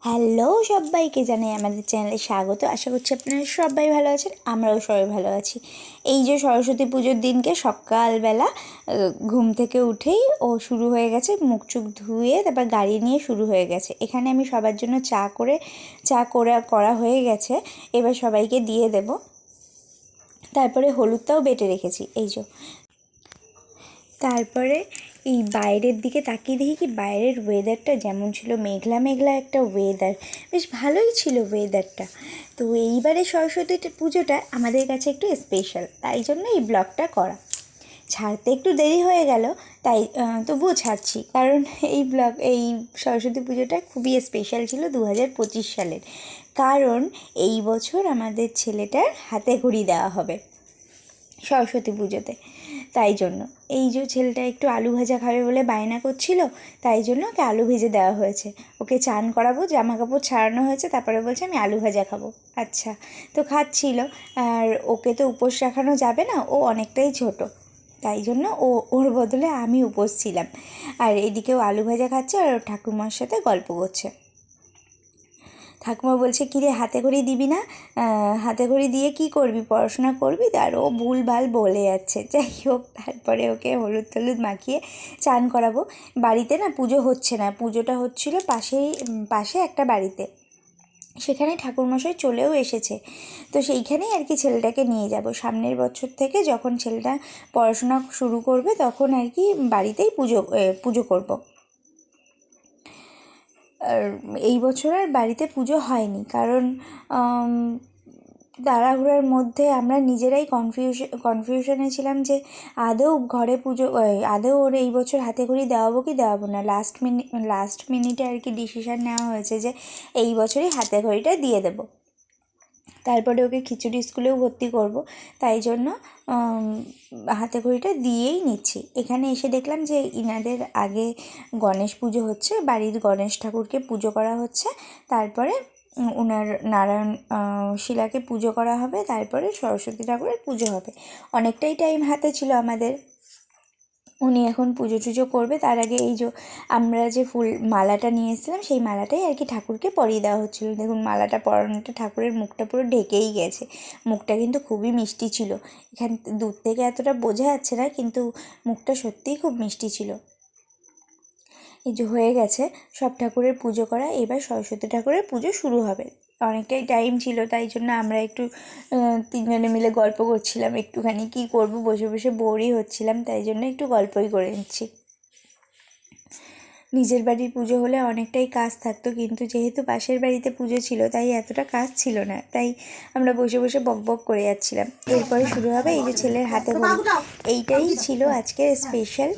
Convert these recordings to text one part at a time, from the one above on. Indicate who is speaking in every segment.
Speaker 1: Hello সবাইকে জানাই আমাদের চ্যানেলে স্বাগত। আশা করছি আপনারা সবাই ভালো আছেন, আমরাও সবাই ভালো আছি। এই যে সরস্বতী পুজোর দিনকে সকালবেলা ঘুম থেকে উঠেই ও শুরু হয়ে গেছে, মুখ চুখ ধুয়ে তারপর গাড়ি নিয়ে শুরু হয়ে গেছে। এখানে আমি সবার জন্য চা করা হয়ে গেছে, এবার সবাইকে দিয়ে দেব। তারপরে হলুদটাও বেটে রেখেছি, এই যে। তারপরে এই বাইরের দিকে তাকিয়ে দেখি কি বাইরের ওয়েদারটা যেমন ছিল, মেঘলা মেঘলা একটা ওয়েদার, বেশ ভালোই ছিল ওয়েদারটা। তো এইবারে সরস্বতী পুজোটা আমাদের কাছে একটু স্পেশাল, তাই জন্য এই ব্লগটা করা। ছাড়তে একটু দেরি হয়ে গেল, তাই তবুও ছাড়ছি, কারণ এই সরস্বতী পুজোটা খুবই স্পেশাল ছিল 2025 সালের। কারণ এই বছর আমাদের ছেলেটার হাতে ঘড়ি দেওয়া হবে সরস্বতী পুজোতে। তাই জন্য এই যে ছেলেটা একটু আলু ভাজা খাবে বলে বায়না করছিল, তাই জন্য ওকে আলু ভেজে দেওয়া হয়েছে। ওকে চান করাবো, জামা কাপড় ছাড়ানো হয়েছে, তারপরে বলছে আমি আলু ভাজা খাবো। আচ্ছা, তো খাচ্ছিল। আর ওকে তো উপোস রাখানো যাবে না, ও অনেকটাই ছোট, তাই জন্য ওর বদলে আমি উপোস ছিলাম। আর এদিকেও আলু ভাজা খাচ্ছে আর ওর ঠাকুমার সাথে গল্প করছে। ঠাকুমা বলছে, কিরে হাতে খড়ি দিবি না? হাতে খড়ি দিয়ে কি করবি, পড়াশোনা করবি? আর ও ভুলভাল বলে যাচ্ছে। যাই হোক, তারপরে ওকে হলুদ টলুদ মাখিয়ে চান করাবো। বাড়িতে না পুজো হচ্ছে না, পুজোটা হচ্ছিল পাশে একটা বাড়িতে, সেখানে ঠাকুরমশাই চলেও এসেছে। তো সেইখানেই আর কি ছেলেটাকে নিয়ে যাব। সামনের বছর থেকে যখন ছেলেটা পড়াশোনা শুরু করবে তখন আর কি বাড়িতেই পুজো করব। আর এই বছর আর বাড়িতে পুজো হয়নি, কারণ তাড়াহুড়োর মধ্যে আমরা নিজেরাই কনফিউশনে ছিলাম যে আদৌ ঘরে আদৌ ওর এই বছর হাতে খড়ি দেওয়াবো কি দেওয়াবো না। লাস্ট মিনিটে আর কি ডিসিশান নেওয়া হয়েছে যে এই বছরই হাতে খড়িটা দিয়ে দেবো। তারপরে ওকে খিচুড়ি স্কুলেও ভর্তি করব, তাই জন্য হাতে খড়িটা দিয়েই নিচ্ছি। এখানে এসে দেখলাম যে ইনাদের আগে গণেশ পুজো হচ্ছে, বাড়ির গণেশ ঠাকুরকে পুজো করা হচ্ছে, তারপরে ওনার নারায়ণ শিলাকে পুজো করা হবে, তারপরে সরস্বতী ঠাকুরের পুজো হবে। অনেকটাই টাইম হাতে ছিল আমাদের। উনি এখন পুজো টুজো করবে, তার আগে এই যে আমরা যে মালাটা নিয়ে এসেছিলাম সেই মালাটাই আর কি ঠাকুরকে পরিয়ে দেওয়া হচ্ছিলো। দেখুন মালাটা পরানোটা ঠাকুরের মুখটা পুরো ঢেকেই গেছে। মুখটা কিন্তু খুবই মিষ্টি ছিল, এখান দূর থেকে এতটা বোঝা যাচ্ছে না, কিন্তু মুখটা সত্যিই খুব মিষ্টি ছিল। এই যে হয়ে গেছে সব ঠাকুরের পুজো করা, এবার সরস্বতী ঠাকুরের পুজো শুরু হবে। অনেকটাই টাইম ছিল, তাই জন্য আমরা একটু তিনজনে মিলে গল্প করছিলাম। একটুখানি কী করব, বসে বসে বোরই হচ্ছিলাম, তাই জন্য একটু গল্পই করে নিচ্ছি। নিজের বাড়ির পুজো হলে অনেকটাই কাজ থাকতো, কিন্তু যেহেতু পাশের বাড়িতে পুজো ছিল তাই এতটা কাজ ছিল না, তাই আমরা বসে বসে বক করে যাচ্ছিলাম। এরপরে শুরু হবে এই যে ছেলের হাতে ঘড়ি। এইটাই ছিল আজকের স্পেশাল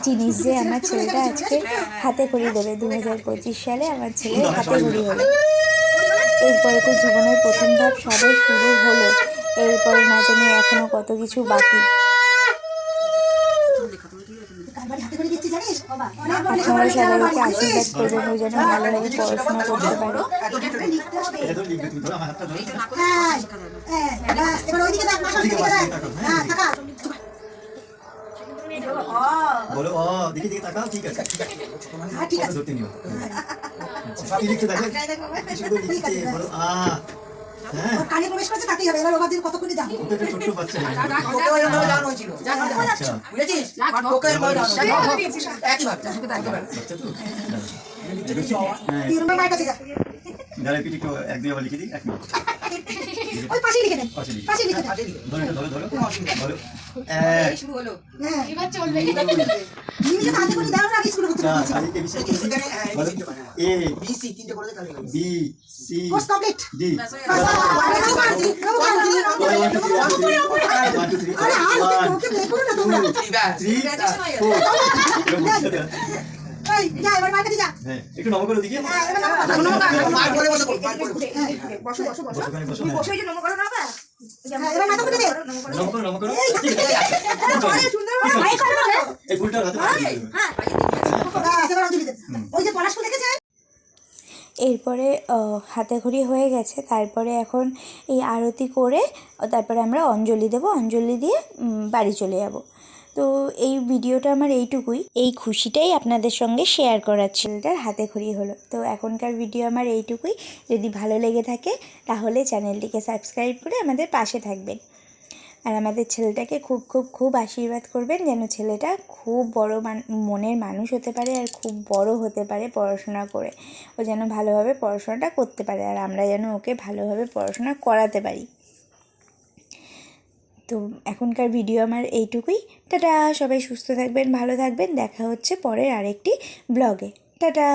Speaker 1: জিনিস, যে আমার ছেলেটা আজকে হাতে ঘড়ি দেবে। 2025 সালে আমার ছেলের হাতে ঘড়ি হলো। এরপরে তো জীবনের প্রথম ধাপ সবে শুরু হলো, এরপরে না জানি এখনও কত কিছু বাকি। আপনারা সবাই ওকে আশীর্বাদ করবেন, ও যেন ভালোভাবে পড়াশোনা করতে পারে।
Speaker 2: বলো দেখি দেখি তাকাও, ঠিক আছে ঠিক আছে ধরতে নিও। সব লিখতে দেখো, কিছু তো লিখতে বলো হ্যাঁ কানে প্রবেশ করছে তাতেই হবে। এবার ওর দিন কত করে দাও, ওটা তো ছোট বাচ্চা না, ওকে ওই আমরা জানো ছিল জানো আচ্ছা বুঝেছিস, ওকে ওই জানো একই ভাবে বাচ্চা তো তিন নম্বর মাইক আছে দাঁড়াই পিটি তো এক দুই আবার লিখে দিই। এক মিনিট ওই পাশে লিখে দেন, পাশে লিখে দেন, ধরো ধরো ধরো এই শুরু হলো, হ্যাঁ এবার চলবে। তুমি যে হাতে করে দাও না আগে শুরু করতে হবে। তাহলে এবিসি এ বি সি তিনটে করে তাহলে B C course complete D আরে আর ওকে প্লে করো না তোমরা 3 এই যা এবার মার কাছে যা, হ্যাঁ একটু নম করে দিকে, হ্যাঁ এবার নম করো, মার করে বসো, মার করে বসো বসো বসো তুমি বসে এই যে নম করো না বাবা, এবার মাথা করে দে, নম করো ঠিক আছে সুন্দর ভাই করো না এই ফুলটা হাতে হ্যাঁ এবার অঞ্জলি দে, ওই যে পলাশ ফুল দেখেছে।
Speaker 1: এরপরে হাতে খড়ি হয়ে গেছে, তারপরে এখন এই আরতি করে তারপরে আমরা অঞ্জলি দেব, অঞ্জলি দিয়ে বাড়ি চলে যাব। তো এই ভিডিওটা আমার এইটুকুই, এই খুশিটাই আপনাদের সঙ্গে শেয়ার করার ছেলেটার হাতে খড়ি হলো। তো এখনকার ভিডিও আমার এইটুকুই। যদি ভালো লেগে থাকে তাহলে চ্যানেলটিকে সাবস্ক্রাইব করে আমাদের পাশে থাকবেন, আর আমাদের ছেলেটাকে খুব খুব খুব আশীর্বাদ করবেন যেন ছেলেটা খুব বড় মনের মানুষ হতে পারে আর খুব বড় হতে পারে পড়াশোনা করে। ও যেন ভালোভাবে পড়াশোনাটা করতে পারে আর আমরা যেন ওকে ভালোভাবে পড়াশোনা করাতে পারি। তো এখনকার ভিডিও আমার এইটুকুই। টাটা, সবাই সুস্থ থাকবেন, ভালো থাকবেন। দেখা হচ্ছে পরের আরেকটি ব্লগে। টাটা।